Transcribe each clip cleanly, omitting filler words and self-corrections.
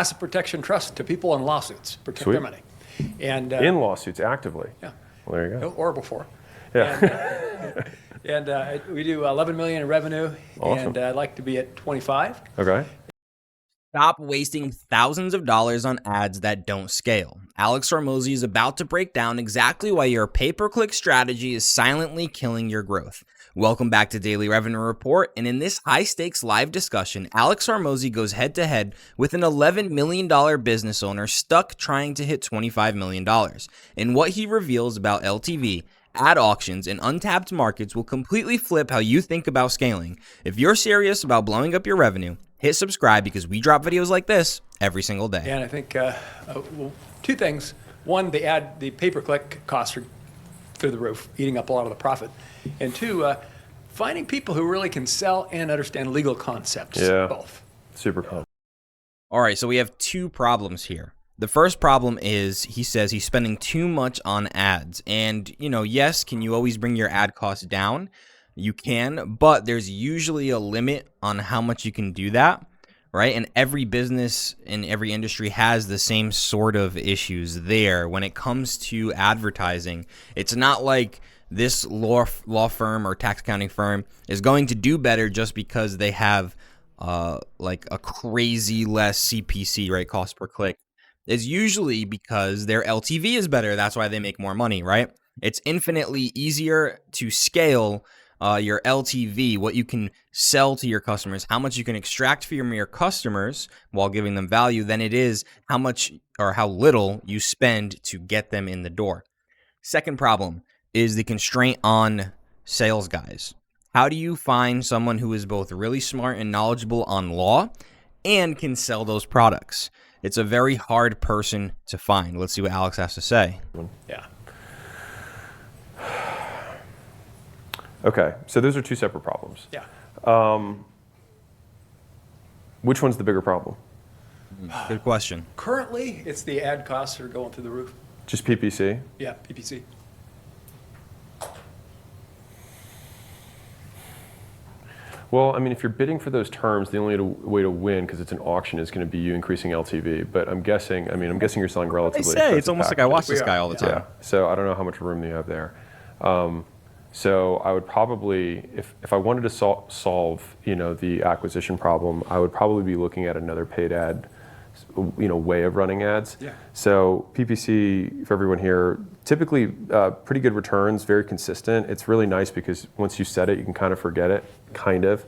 asset protection trust to people in lawsuits, protect Sweet. their money. And In lawsuits, actively. yeah, Well, there you go. or before. Yeah. And we do 11 million in revenue, Awesome. and I'd like to be at 25. Okay. Stop wasting thousands of dollars on ads that don't scale. Alex Hormozi is about to break down exactly why your pay-per-click strategy is silently killing your growth. Welcome back to Daily Revenue Report, and in this high-stakes live discussion, Alex Hormozi goes head-to-head with an $11 million business owner stuck trying to hit $25 million. And what he reveals about LTV, ad auctions, and untapped markets will completely flip how you think about scaling. If you're serious about blowing up your revenue, hit subscribe because we drop videos like this every single day. And I think well, two things. One, the pay-per-click costs are through the roof, eating up a lot of the profit. And two, finding people who really can sell and understand legal concepts. Yeah. Both. Super cool. All right, so we have two problems here. The first problem is he says he's spending too much on ads. And, yes, can you always bring your ad costs down? You can, but there's usually a limit on how much you can do that, right? And every business in every industry has the same sort of issues there. When it comes to advertising, it's not like this law firm or tax accounting firm is going to do better just because they have like a crazy less CPC, right? Cost per click. It's usually because their LTV is better. That's why they make more money, right? It's infinitely easier to scale your LTV, what you can sell to your customers, how much you can extract from your customers while giving them value, than it is how much or how little you spend to get them in the door. Second problem is the constraint on sales guys. How do you find someone who is both really smart and knowledgeable on law and can sell those products? It's a very hard person to find. Let's see what Alex has to say. Yeah. Okay, so those are two separate problems. Yeah. Which one's the bigger problem? Good question. Currently, it's the ad costs that are going through the roof. Just PPC? Yeah, PPC. Well, I mean, if you're bidding for those terms, the only way to win, because it's an auction, is going to be you increasing LTV. But I'm guessing you're selling relatively. I say it's almost like I watch this guy all the time. Yeah. So I don't know how much room you have there. So I would probably, if I wanted to solve, the acquisition problem, I would probably be looking at another paid ad, way of running ads. Yeah. So PPC, for everyone here, typically pretty good returns, very consistent. It's really nice because once you set it, you can kind of forget it, kind of.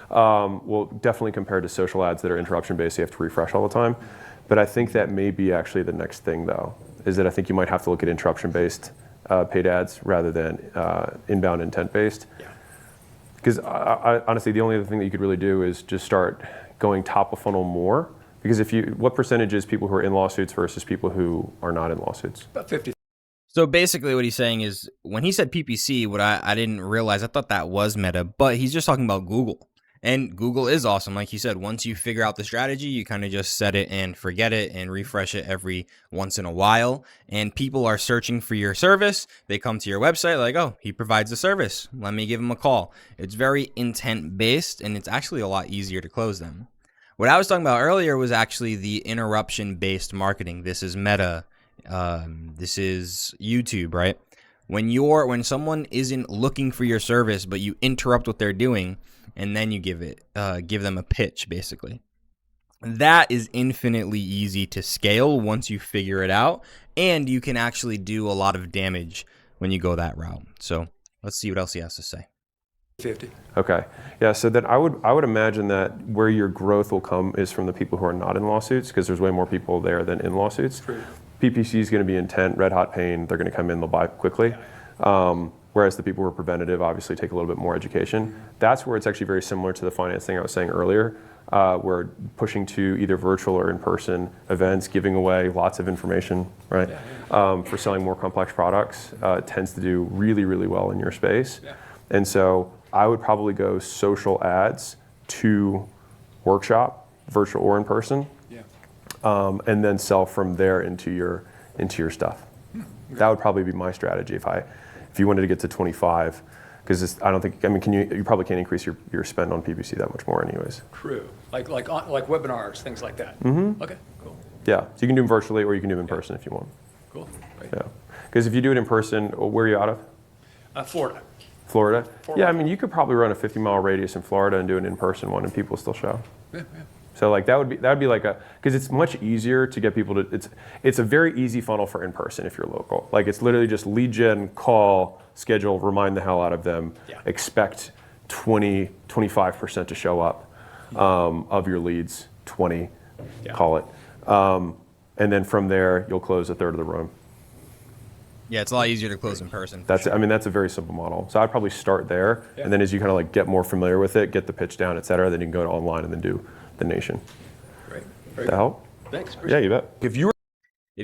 Well, definitely compared to social ads that are interruption based, you have to refresh all the time. But I think that may be actually the next thing, though, is that I think you might have to look at interruption based paid ads rather than inbound intent based. Yeah. Because honestly, the only other thing that you could really do is just start going top of funnel more. Because what percentage is people who are in lawsuits versus people who are not in lawsuits? About 50. So basically what he's saying is when he said PPC, what I didn't realize, I thought that was Meta, but he's just talking about Google. And Google is awesome. Like he said, once you figure out the strategy, you kind of just set it and forget it and refresh it every once in a while. And people are searching for your service. They come to your website like, oh, he provides a service. Let me give him a call. It's very intent based, and it's actually a lot easier to close them. What I was talking about earlier was actually the interruption based marketing. This is Meta. This is YouTube, right? When someone isn't looking for your service, but you interrupt what they're doing, and then you give them a pitch, basically. That is infinitely easy to scale once you figure it out, and you can actually do a lot of damage when you go that route. So let's see what else he has to say. 50. Okay. Yeah, so then I would imagine that where your growth will come is from the people who are not in lawsuits, because there's way more people there than in lawsuits. True. PPC is going to be intent, red hot pain. They're going to come in, they'll buy quickly. Whereas the people who are preventative obviously take a little bit more education. That's where it's actually very similar to the finance thing I was saying earlier. We're pushing to either virtual or in-person events, giving away lots of information, right? For selling more complex products. It tends to do really, really well in your space. Yeah. And so I would probably go social ads to workshop, virtual or in person, and then sell from there into your stuff. That would probably be my strategy if you wanted to get to 25, because you probably can't increase your spend on PPC that much more anyways. True. Like webinars, things like that. Mm-hmm. Okay, cool. Yeah, so you can do them virtually or you can do them in person if you want. Cool. Right. Yeah, because if you do it in person, where are you out of? Florida. Florida? Florida. Yeah, I mean, you could probably run a 50-mile radius in Florida and do an in-person one, and people still show. Yeah. So like that would be like because it's much easier to get people to, it's a very easy funnel for in-person if you're local. Like it's literally just lead gen, call, schedule, remind the hell out of them, Yeah. expect 25% to show up of your leads, 20, Yeah. call it. And then from there, you'll close a third of the room. Yeah, it's a lot easier to close in person. That's a very simple model. So I'd probably start there, Yeah. and then as you kind of like get more familiar with it, get the pitch down, et cetera, then you can go to online and then do the nation. Great. Does that help? Thanks. Yeah, you bet. If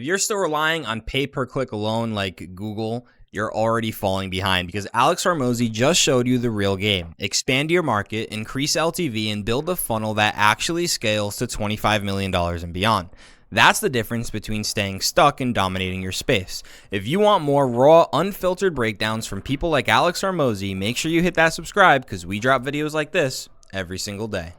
you're still relying on pay-per-click alone like Google, you're already falling behind because Alex Hormozi just showed you the real game. Expand your market, increase LTV, and build a funnel that actually scales to $25 million and beyond. That's the difference between staying stuck and dominating your space. If you want more raw, unfiltered breakdowns from people like Alex Hormozi, make sure you hit that subscribe because we drop videos like this every single day.